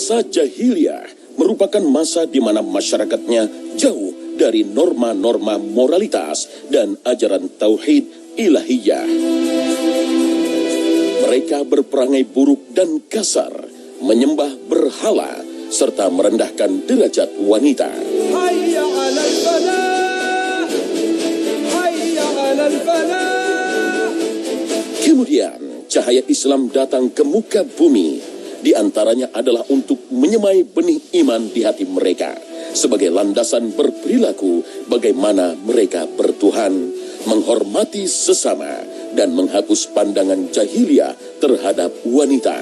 Masa jahiliyah merupakan masa di mana masyarakatnya jauh dari norma-norma moralitas dan ajaran tauhid ilahiyah. Mereka berperangai buruk dan kasar, menyembah berhala, serta merendahkan derajat wanita. Hayya 'alal falah, hayya 'alal falah. Kemudian cahaya Islam datang ke muka bumi. Di antaranya adalah untuk menyemai benih iman di hati mereka sebagai landasan berperilaku bagaimana mereka bertuhan, menghormati sesama, dan menghapus pandangan jahiliyah terhadap wanita.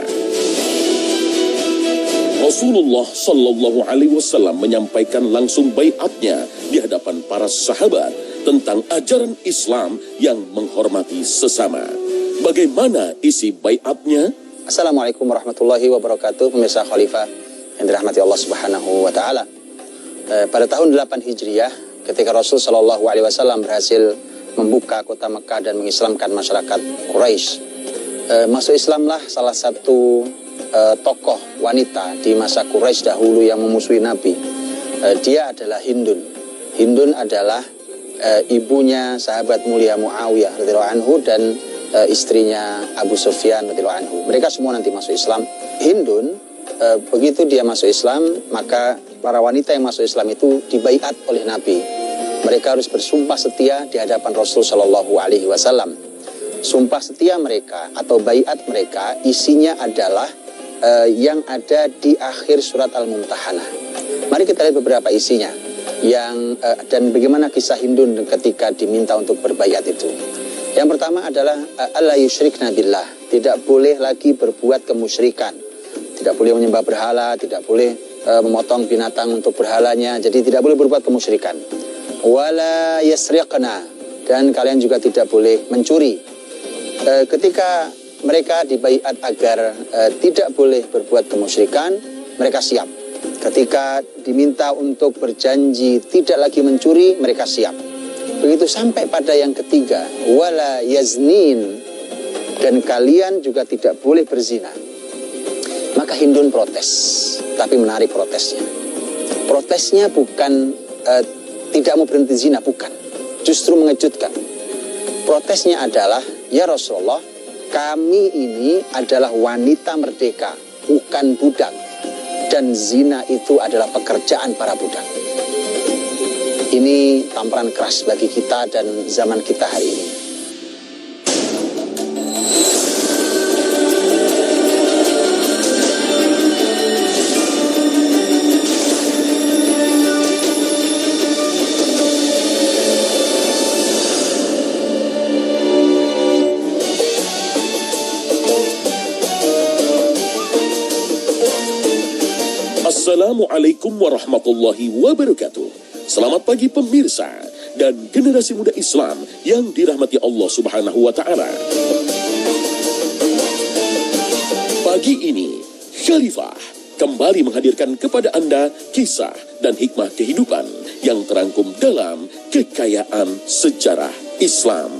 Rasulullah Shallallahu Alaihi Wasallam menyampaikan langsung baiatnya di hadapan para sahabat tentang ajaran Islam yang menghormati sesama. Bagaimana isi baiatnya? Assalamualaikum warahmatullahi wabarakatuh. Pemirsa Khalifah yang dirahmati Allah Subhanahu wa taala. Pada tahun 8 Hijriah, ketika Rasul Shallallahu alaihi wasallam berhasil membuka kota Mekah dan mengislamkan masyarakat Quraisy, masuk Islamlah salah satu tokoh wanita di masa Quraisy dahulu yang memusuhi Nabi. Dia adalah Hindun. Hindun adalah ibunya sahabat mulia Muawiyah radhiyallahu anhu dan istrinya Abu Sufyan radhiyallahu anhu. Mereka semua nanti masuk Islam. Hindun begitu dia masuk Islam, maka para wanita yang masuk Islam itu dibaiat oleh Nabi. Mereka harus bersumpah setia di hadapan Rasul Shallallahu alaihi wasallam. Sumpah setia mereka atau baiat mereka isinya adalah yang ada di akhir surat Al-Mumtahanah. Mari kita lihat beberapa isinya dan bagaimana kisah Hindun ketika diminta untuk berbaiat itu. Yang pertama adalah alla yusyrikna billah, tidak boleh lagi berbuat kemusyrikan, tidak boleh menyembah berhala, tidak boleh memotong binatang untuk berhalanya, jadi tidak boleh berbuat kemusyrikan. Wala yasriqna, dan kalian juga tidak boleh mencuri. Ketika mereka dibaiat agar tidak boleh berbuat kemusyrikan, mereka siap. Ketika diminta untuk berjanji tidak lagi mencuri, mereka siap. Begitu sampai pada yang ketiga, wala yaznin, dan kalian juga tidak boleh berzina. Maka Hindun protes, tapi menarik protesnya. Protesnya bukan tidak mau berhenti zina, bukan. Justru mengejutkan. Protesnya adalah, ya Rasulullah, kami ini adalah wanita merdeka, bukan budak. Dan zina itu adalah pekerjaan para budak. Ini tamparan keras bagi kita dan zaman kita hari ini. Assalamualaikum warahmatullahi wabarakatuh. Selamat pagi pemirsa dan generasi muda Islam yang dirahmati Allah Subhanahu wa taala. Pagi ini, Khalifah kembali menghadirkan kepada Anda kisah dan hikmah kehidupan yang terangkum dalam Kekayaan Sejarah Islam.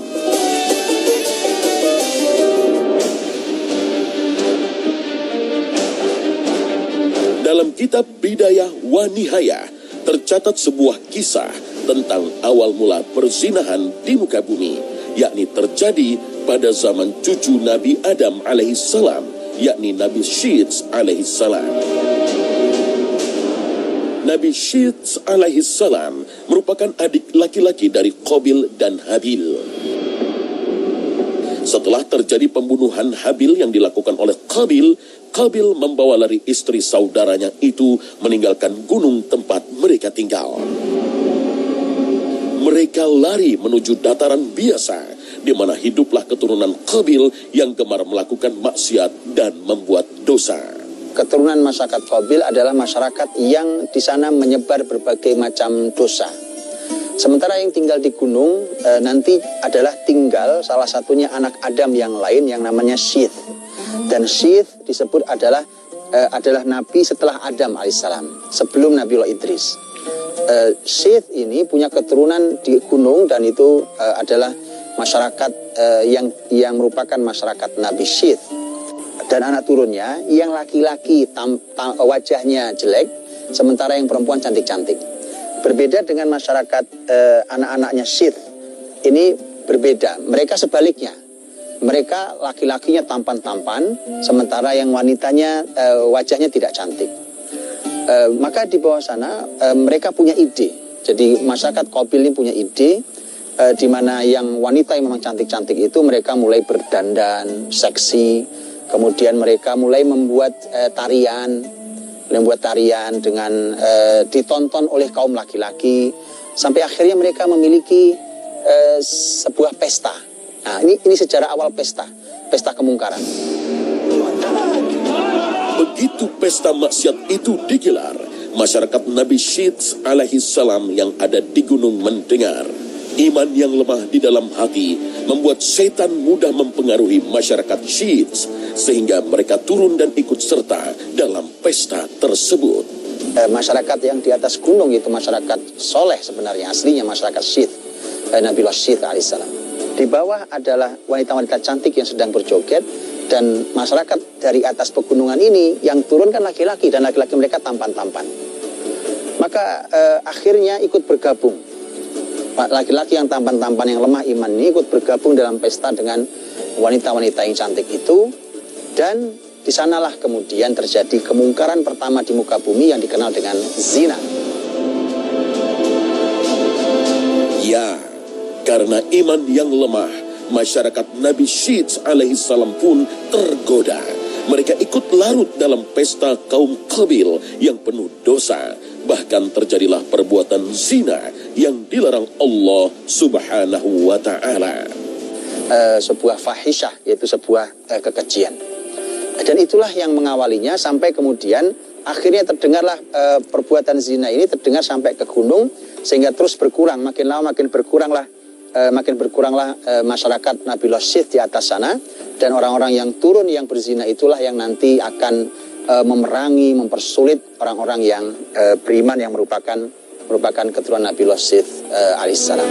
Dalam kitab Bidayah wa Nihayah tercatat sebuah kisah tentang awal mula perzinahan di muka bumi, yakni terjadi pada zaman cucu Nabi Adam alaihissalam, yakni Nabi Syits alaihissalam. Nabi Syits alaihissalam merupakan adik laki-laki dari Qabil dan Habil. Setelah terjadi pembunuhan Habil yang dilakukan oleh Qabil, Qabil membawa lari istri saudaranya itu meninggalkan gunung tempat mereka tinggal. Mereka lari menuju dataran biasa, di mana hiduplah keturunan Qabil yang gemar melakukan maksiat dan membuat dosa. Keturunan masyarakat Qabil adalah masyarakat yang di sana menyebar berbagai macam dosa. Sementara yang tinggal di gunung nanti adalah tinggal salah satunya anak Adam yang lain yang namanya Syith. Dan Syith disebut adalah nabi setelah Adam alaihissalam, sebelum Nabiullah Idris. Syith ini punya keturunan di gunung dan itu adalah masyarakat yang merupakan masyarakat Nabi Syith. dan anak turunnya yang laki-laki wajahnya jelek, sementara yang perempuan cantik-cantik. Berbeda dengan masyarakat anak-anaknya Syith, ini berbeda. Mereka sebaliknya, mereka laki-lakinya tampan-tampan, sementara yang wanitanya wajahnya tidak cantik. Maka di bawah sana mereka punya ide. Jadi masyarakat Qabil ini punya ide, di mana yang wanita yang memang cantik-cantik itu mereka mulai berdandan seksi, kemudian mereka mulai membuat tarian dengan ditonton oleh kaum laki-laki, sampai akhirnya mereka memiliki sebuah pesta. Nah, ini sejarah awal pesta kemungkaran. Begitu pesta maksiat itu digelar, masyarakat Nabi Syith alaihi salam yang ada di gunung mendengar. Iman yang lemah di dalam hati membuat setan mudah mempengaruhi masyarakat Syith, sehingga mereka turun dan ikut serta dalam pesta tersebut. Masyarakat yang di atas gunung itu masyarakat soleh sebenarnya, aslinya masyarakat Syith, Nabiullah Syith alaihissalam. Di bawah adalah wanita-wanita cantik yang sedang berjoget, dan masyarakat dari atas pegunungan ini yang turun kan laki-laki, dan laki-laki mereka tampan-tampan. Maka akhirnya ikut bergabung. Laki-laki yang tampan-tampan yang lemah iman ini ikut bergabung dalam pesta dengan wanita-wanita yang cantik itu, dan di sanalah kemudian terjadi kemungkaran pertama di muka bumi yang dikenal dengan zina. Ya, karena iman yang lemah, masyarakat Nabi Syith alaihissalam pun tergoda. Mereka ikut larut dalam pesta kaum Qabil yang penuh dosa. Bahkan terjadilah perbuatan zina yang dilarang Allah subhanahu wa ta'ala. Sebuah fahisyah, yaitu sebuah kekejian. Dan itulah yang mengawalinya sampai kemudian akhirnya terdengarlah perbuatan zina ini terdengar sampai ke gunung, sehingga terus berkurang. Makin lama makin berkuranglah masyarakat Nabiullah Syith di atas sana, dan orang-orang yang turun yang berzina itulah yang nanti akan memerangi, mempersulit orang-orang yang beriman yang merupakan keturunan Nabiullah Syith alaihissalam.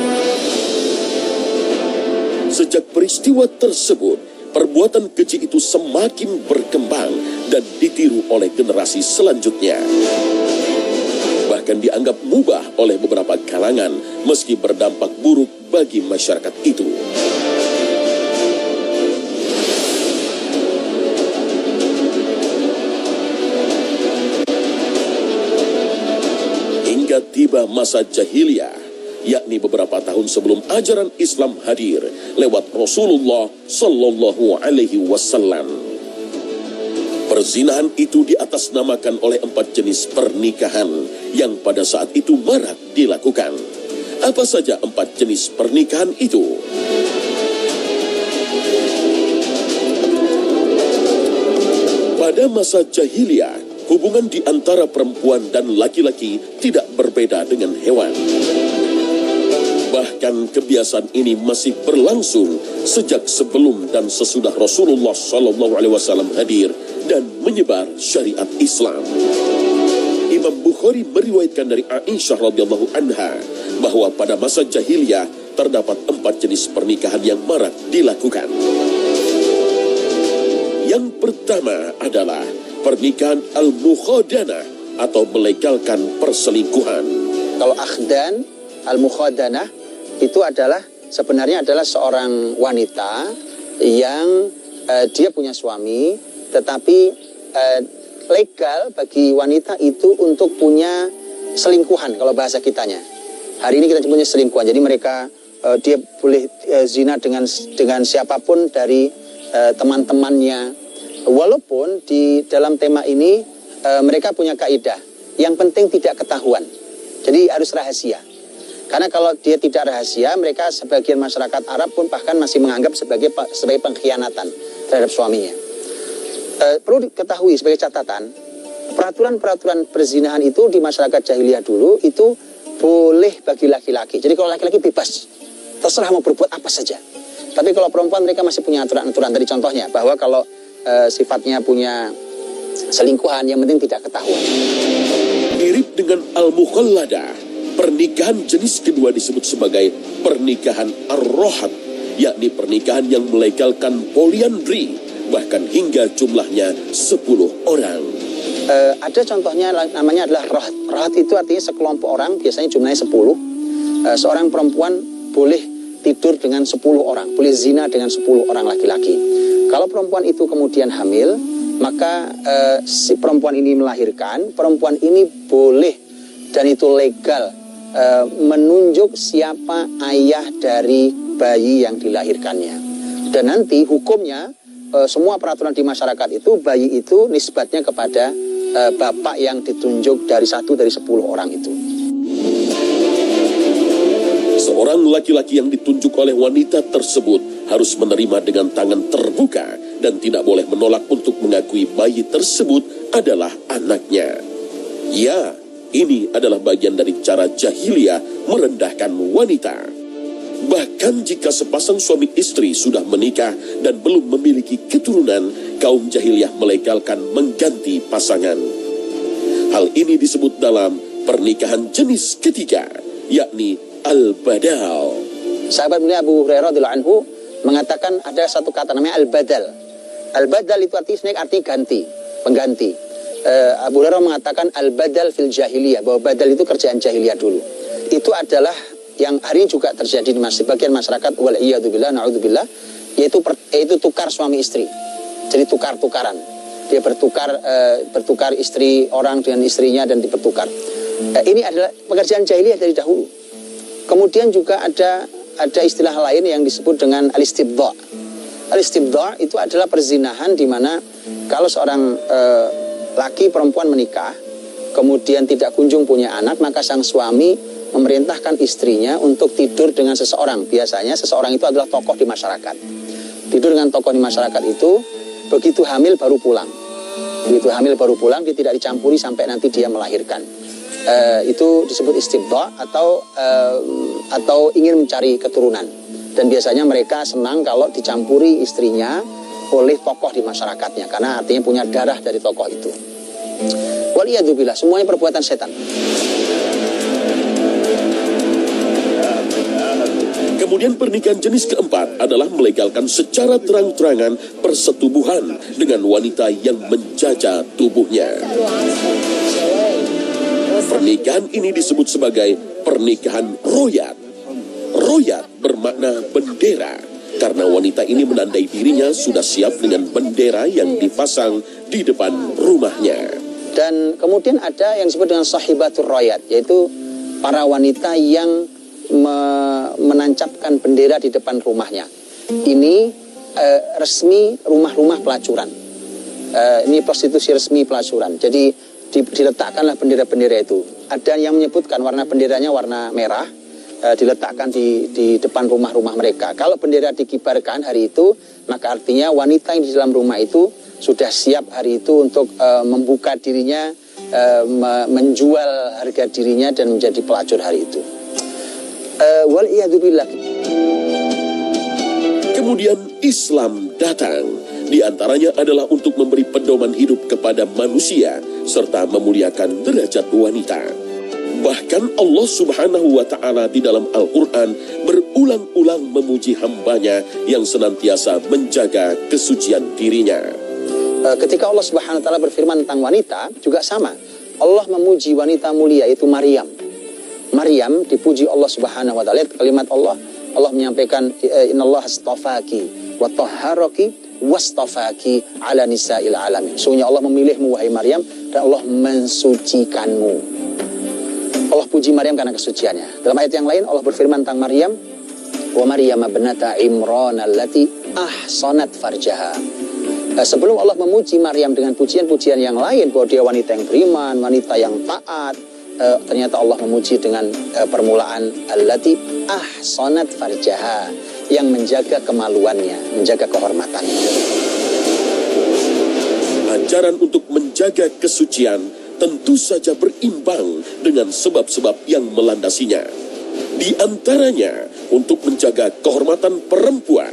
Sejak peristiwa tersebut, perbuatan keji itu semakin berkembang dan ditiru oleh generasi selanjutnya. Bahkan dianggap mubah oleh beberapa kalangan, meski berdampak buruk bagi masyarakat itu. Hingga tiba masa jahiliyah, yakni beberapa tahun sebelum ajaran Islam hadir lewat Rasulullah Sallallahu Alaihi Wasallam. Perzinahan itu diatasnamakan oleh 4 jenis pernikahan yang pada saat itu marak dilakukan. Apa saja 4 jenis pernikahan itu? Pada masa jahiliyah, hubungan di antara perempuan dan laki-laki tidak berbeda dengan hewan. Bahkan kebiasaan ini masih berlangsung sejak sebelum dan sesudah Rasulullah SAW hadir dan menyebar syariat Islam. Imam Bukhari meriwayatkan dari Aisyah radhiyallahu anha bahwa pada masa jahiliyah terdapat 4 jenis pernikahan yang marak dilakukan. Yang pertama adalah pernikahan al-mukhadanah atau melegalkan perselingkuhan. Kalau akhdan, al-mukhadanah itu adalah sebenarnya adalah seorang wanita yang dia punya suami, tetapi legal bagi wanita itu untuk punya selingkuhan kalau bahasa kitanya. Hari ini kita punya selingkuhan. Jadi mereka dia boleh zina dengan siapapun dari teman-temannya. Walaupun di dalam tema ini mereka punya kaidah, yang penting tidak ketahuan. Jadi harus rahasia. Karena kalau dia tidak rahasia, mereka sebagian masyarakat Arab pun bahkan masih menganggap sebagai pengkhianatan terhadap suaminya. Perlu diketahui sebagai catatan, peraturan-peraturan perzinahan itu di masyarakat jahiliyah dulu itu boleh bagi laki-laki. Jadi kalau laki-laki bebas, terserah mau berbuat apa saja. Tapi kalau perempuan mereka masih punya aturan-aturan. Dari contohnya bahwa kalau sifatnya punya selingkuhan, yang penting tidak ketahuan. Mirip dengan al-mukhalladah, pernikahan jenis kedua disebut sebagai pernikahan ar-rohat, yakni pernikahan yang melegalkan poliandri bahkan hingga jumlahnya 10 orang. Ada contohnya namanya adalah rohat. Rohat itu artinya sekelompok orang, biasanya jumlahnya 10. Seorang perempuan boleh tidur dengan 10 orang, boleh zina dengan 10 orang laki-laki. Kalau perempuan itu kemudian hamil, maka si perempuan ini melahirkan, perempuan ini boleh dan itu legal menunjuk siapa ayah dari bayi yang dilahirkannya. Dan nanti hukumnya semua peraturan di masyarakat itu, bayi itu nisbatnya kepada bapak yang ditunjuk dari 1 dari 10 orang itu. Seorang laki-laki yang ditunjuk oleh wanita tersebut harus menerima dengan tangan terbuka dan tidak boleh menolak untuk mengakui bayi tersebut adalah anaknya. Ya, ini adalah bagian dari cara jahiliyah merendahkan wanita. Bahkan jika sepasang suami istri sudah menikah dan belum memiliki keturunan, kaum jahiliyah melegalkan mengganti pasangan. Hal ini disebut dalam pernikahan jenis ketiga, yakni al-badal. Sahabat mulia Abu Hurairah radhiyallahu anhu mengatakan ada satu kata namanya al-badal. Al-badal itu artinya ganti, pengganti. Abu Hurairah mengatakan al-badal fil jahiliyah, bahwa badal itu kerjaan jahiliyah dulu. Itu adalah yang hari ini juga terjadi di sebagian masyarakat, wal'iyadzubillah, na'udzubillah, yaitu tukar suami istri. Jadi tukar-tukaran. Dia bertukar istri orang dengan istrinya dan dipertukar. Ini adalah pekerjaan jahiliyah dari dahulu. Kemudian juga ada istilah lain yang disebut dengan al-istibdha'. Al-istibdha' itu adalah perzinahan di mana kalau seorang laki perempuan menikah, kemudian tidak kunjung punya anak, maka sang suami memerintahkan istrinya untuk tidur dengan seseorang. Biasanya seseorang itu adalah tokoh di masyarakat. Tidur dengan tokoh di masyarakat itu, begitu hamil baru pulang. Begitu hamil baru pulang, dia tidak dicampuri sampai nanti dia melahirkan. Itu disebut istibdha' atau ingin mencari keturunan. Dan biasanya mereka senang kalau dicampuri istrinya oleh tokoh di masyarakatnya, karena artinya punya darah dari tokoh itu. Waliyadzubillah, semuanya perbuatan setan. Kemudian pernikahan jenis keempat adalah melegalkan secara terang-terangan persetubuhan dengan wanita yang menjajah tubuhnya. Pernikahan ini disebut sebagai pernikahan royat. Royat bermakna bendera, karena wanita ini menandai dirinya sudah siap dengan bendera yang dipasang di depan rumahnya. Dan kemudian ada yang disebut dengan sahibatur royat, yaitu para wanita yang menancapkan bendera di depan rumahnya. Ini resmi rumah-rumah pelacuran. Ini prostitusi resmi pelacuran. Jadi diletakkanlah bendera-bendera itu. Ada yang menyebutkan warna benderanya warna merah, diletakkan di depan rumah-rumah mereka. Kalau bendera dikibarkan hari itu, maka artinya wanita yang di dalam rumah itu sudah siap hari itu untuk membuka dirinya, menjual harga dirinya dan menjadi pelacur hari itu. Wal'iyadzubillah. Kemudian Islam datang. Di antaranya adalah untuk memberi pedoman hidup kepada manusia serta memuliakan derajat wanita. Bahkan Allah Subhanahu wa Ta'ala di dalam Al-Quran berulang-ulang memuji hambanya yang senantiasa menjaga kesucian dirinya. Ketika Allah Subhanahu wa Ta'ala berfirman tentang wanita juga sama. Allah memuji wanita mulia, yaitu Maryam. Maryam dipuji Allah Subhanahu wa Ta'ala. Kalimat Allah menyampaikan innallaha astafaki wa tahharaki wastafaki ala nisa'il alamin. Sungguhnya Allah memilihmu wahai Maryam dan Allah mensucikanmu. Allah puji Maryam karena kesuciannya. Dalam ayat yang lain Allah berfirman tentang Maryam, wa Maryam ibnata Imran allati ahsanat farjaha. Sebelum Allah memuji Maryam dengan pujian-pujian yang lain bahwa dia wanita yang beriman, wanita yang taat, ternyata Allah memuji dengan permulaan allati ahsanat farjaha, yang menjaga kemaluannya, menjaga kehormatannya. Ajaran untuk menjaga kesucian tentu saja berimbang dengan sebab-sebab yang melandasinya. Di antaranya untuk menjaga kehormatan perempuan,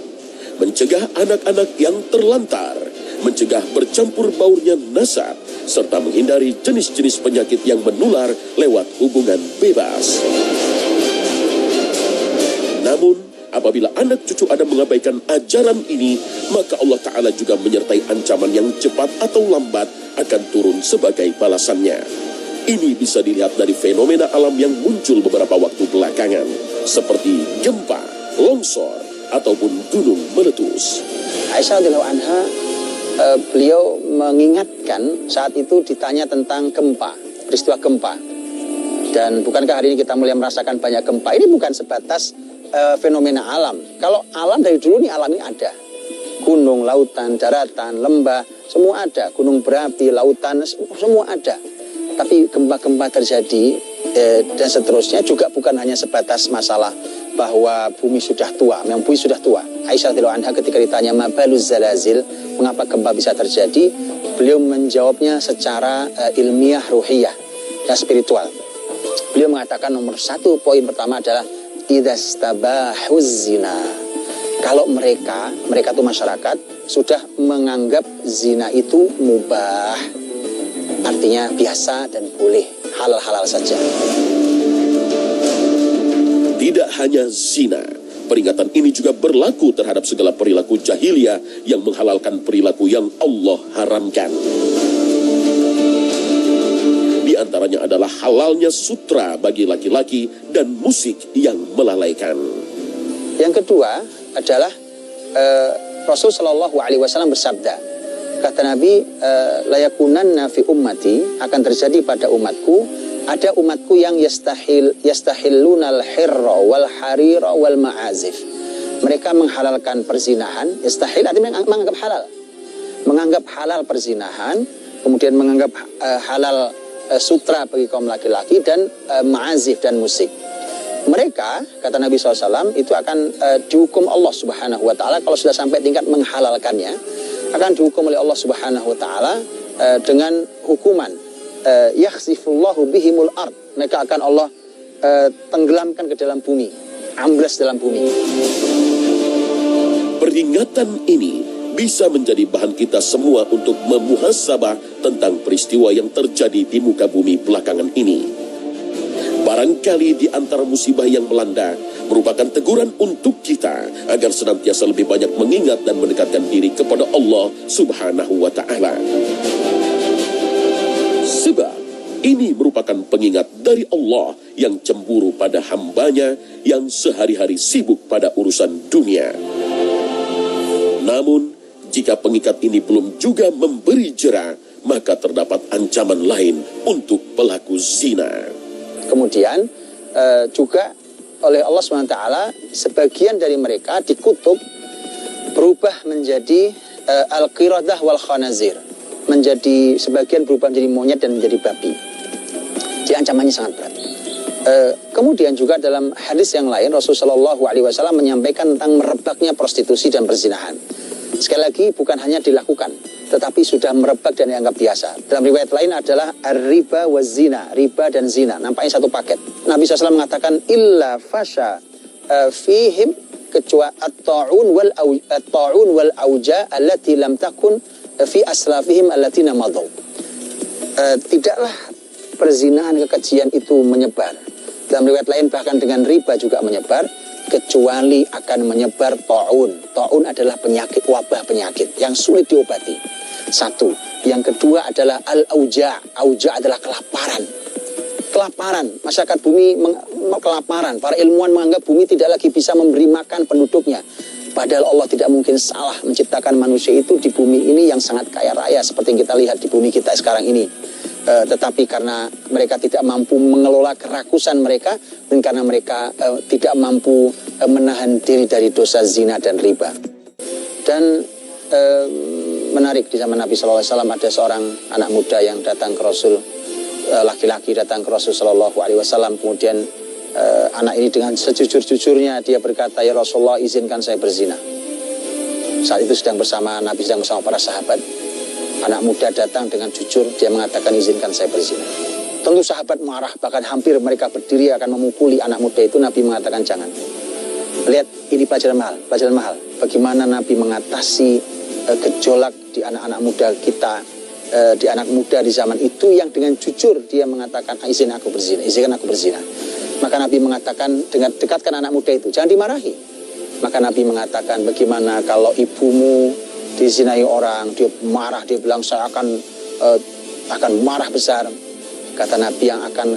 mencegah anak-anak yang terlantar, mencegah bercampur baurnya nasab, serta menghindari jenis-jenis penyakit yang menular lewat hubungan bebas. Namun, apabila anak cucu Anda mengabaikan ajaran ini, maka Allah Ta'ala juga menyertai ancaman yang cepat atau lambat akan turun sebagai balasannya. Ini bisa dilihat dari fenomena alam yang muncul beberapa waktu belakangan, seperti gempa, longsor, ataupun gunung meletus. Aisyah radhiyallahu anha, beliau mengingatkan saat itu ditanya tentang gempa, peristiwa gempa. Dan bukankah hari ini kita mulai merasakan banyak gempa? Ini bukan sebatas fenomena alam. Kalau alam dari dulu nih, alam ini ada. Gunung, lautan, daratan, lembah, semua ada. Gunung berapi, lautan, semua ada. Tapi gempa-gempa terjadi dan seterusnya juga bukan hanya sebatas masalah bahwa bumi sudah tua. Memang bumi sudah tua. Aisyah radhiyallahu anha ketika ditanya mabaluz zalazil, mengapa gempa bisa terjadi, beliau menjawabnya secara ilmiah, ruhiyah, dan spiritual. Beliau mengatakan nomor satu, poin pertama adalah idastabahuz zina. Kalau mereka itu masyarakat sudah menganggap zina itu mubah, artinya biasa dan boleh, halal-halal saja. Tidak hanya zina, peringatan ini juga berlaku terhadap segala perilaku jahiliyah yang menghalalkan perilaku yang Allah haramkan. Di antaranya adalah halalnya sutra bagi laki-laki dan musik yang melalaikan. Yang kedua adalah Rasul Shallallahu Alaihi Wasallam bersabda, kata Nabi, layakunanna fi ummati, akan terjadi pada umatku, ada umatku yang yastahillunal hirra wal harira wal ma'azif. Mereka menghalalkan perzinahan. Yastahil artinya menganggap halal, menganggap halal perzinahan, kemudian menganggap halal sutra bagi kaum laki-laki, dan ma'azif dan musik. Mereka, kata Nabi SAW, itu akan dihukum Allah Subhanahu Wa Taala kalau sudah sampai tingkat menghalalkannya, akan dihukum oleh Allah Subhanahu Wa Taala dengan hukuman yakhsifullahu bihimul ard. Mereka akan Allah tenggelamkan ke dalam bumi, ambles dalam bumi. Peringatan ini bisa menjadi bahan kita semua untuk memuhasabah tentang peristiwa yang terjadi di muka bumi belakangan ini. Barangkali di antara musibah yang melanda merupakan teguran untuk kita agar senantiasa lebih banyak mengingat dan mendekatkan diri kepada Allah Subhanahu wa Ta'ala. Sebab ini merupakan pengingat dari Allah yang cemburu pada hambanya yang sehari-hari sibuk pada urusan dunia. Namun, jika pengikat ini belum juga memberi jera, maka terdapat ancaman lain untuk pelaku zina. Kemudian juga oleh Allah SWT, sebagian dari mereka dikutuk berubah menjadi al-qiradah wal khanazir, menjadi sebagian berubah menjadi monyet dan menjadi babi. Jadi ancamannya sangat berat. Kemudian juga dalam hadis yang lain Rasulullah SAW menyampaikan tentang merebaknya prostitusi dan perzinahan. Sekali lagi, bukan hanya dilakukan, tetapi sudah merebak dan dianggap biasa. Dalam riwayat lain adalah riba wa zina, riba dan zina, nampaknya satu paket. Nabi SAW mengatakan illa fasha fihim, kecuali at-ta'un wal auja allati lam takun fi aslafihim allatina madau. Tidaklah perzinahan, kekejian itu menyebar. Dalam riwayat lain bahkan dengan riba juga menyebar, kecuali akan menyebar ta'un. Ta'un adalah penyakit, wabah penyakit yang sulit diobati. Satu. Yang kedua adalah al-auja. Auja adalah kelaparan. Kelaparan. Masyarakat bumi kelaparan. Para ilmuwan menganggap bumi tidak lagi bisa memberi makan penduduknya. Padahal Allah tidak mungkin salah menciptakan manusia itu di bumi ini yang sangat kaya raya seperti yang kita lihat di bumi kita sekarang ini. Tetapi karena mereka tidak mampu mengelola kerakusan mereka, dan karena mereka tidak mampu menahan diri dari dosa zina dan riba. Dan menarik, di zaman Nabi SAW ada seorang anak muda yang datang ke Rasul, laki-laki datang ke Rasul SAW. Kemudian anak ini dengan sejujur-jujurnya dia berkata, ya Rasulullah, izinkan saya berzina. Saat itu sedang bersama Nabi, sedang bersama para sahabat. Anak muda datang dengan jujur, dia mengatakan izinkan saya berzina. Tentu sahabat marah, bahkan hampir mereka berdiri akan memukuli anak muda itu. Nabi mengatakan jangan. Lihat, ini pelajaran mahal. Bagaimana Nabi mengatasi gejolak di anak-anak muda kita, di anak muda di zaman itu yang dengan jujur dia mengatakan izinkan aku berzina. Maka Nabi mengatakan, dengan dekatkan anak muda itu, jangan dimarahi. Maka Nabi mengatakan, bagaimana kalau ibumu dizinai orang, dia marah, dia bilang saya akan marah besar. Kata Nabi yang akan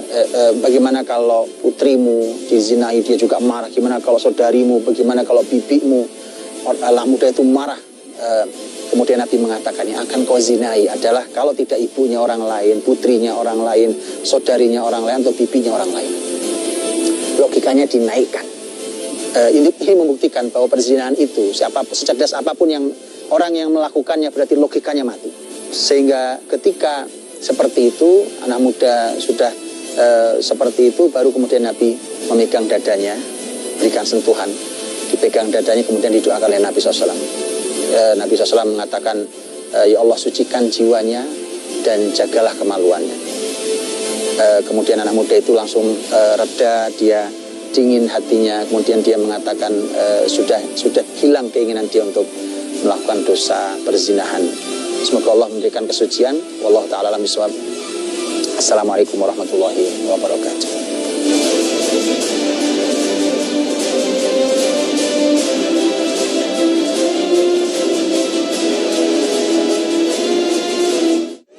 bagaimana kalau putrimu dizinai, dia juga marah. Gimana kalau saudarimu, bagaimana kalau bibimu, anak muda itu marah. Kemudian Nabi mengatakan yang akan kau zinai adalah kalau tidak ibunya orang lain, putrinya orang lain, saudarinya orang lain, atau bibinya orang lain. Logikanya dinaikkan. Ini membuktikan bahwa perzinahan itu secerdas apapun yang orang yang melakukannya berarti logikanya mati. Sehingga ketika seperti itu, anak muda sudah seperti itu, baru kemudian Nabi memegang dadanya, berikan sentuhan, dipegang dadanya, kemudian didoakan oleh Nabi SAW. Nabi SAW mengatakan, ya Allah, sucikan jiwanya dan jagalah kemaluannya. Kemudian anak muda itu langsung reda, dia dingin hatinya, kemudian dia mengatakan sudah hilang keinginan dia untuk melakukan dosa perzinahan. Semoga Allah memberikan kesucian. Wallahu ta'ala alam bishawab. Assalamualaikum warahmatullahi wabarakatuh.